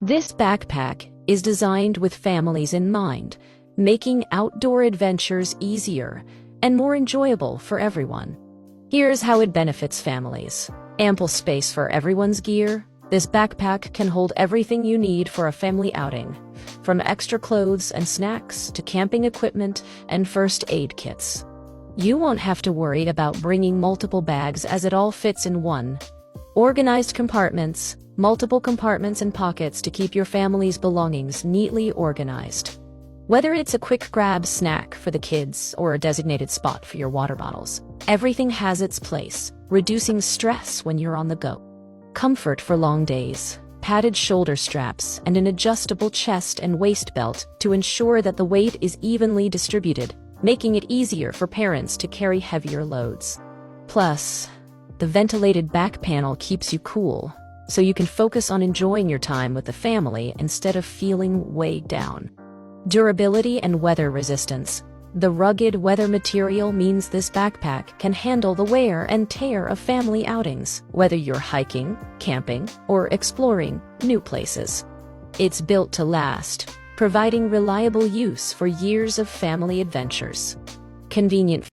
This backpack is designed with families in mind, making outdoor adventures easier and more enjoyable for everyone. Here's how it benefits families. Ample space for everyone's gear. This backpack can hold everything you need for a family outing, from extra clothes and snacks to camping equipment and first aid kits. You won't have to worry about bringing multiple bags as it all fits in one. Organized compartments, multiple compartments and pockets to keep your family's belongings neatly organized. Whether it's a quick grab snack for the kids or a designated spot for your water bottles, everything has its place, reducing stress when you're on the go. Comfort for long days, padded shoulder straps, and an adjustable chest and waist belt to ensure that the weight is evenly distributed, making it easier for parents to carry heavier loads. Plus, the ventilated back panel keeps you cool, so you can focus on enjoying your time with the family instead of feeling weighed down. Durability and weather resistance. The rugged weather material means this backpack can handle the wear and tear of family outings, whether you're hiking, camping, or exploring new places. It's built to last, providing reliable use for years of family adventures. Convenient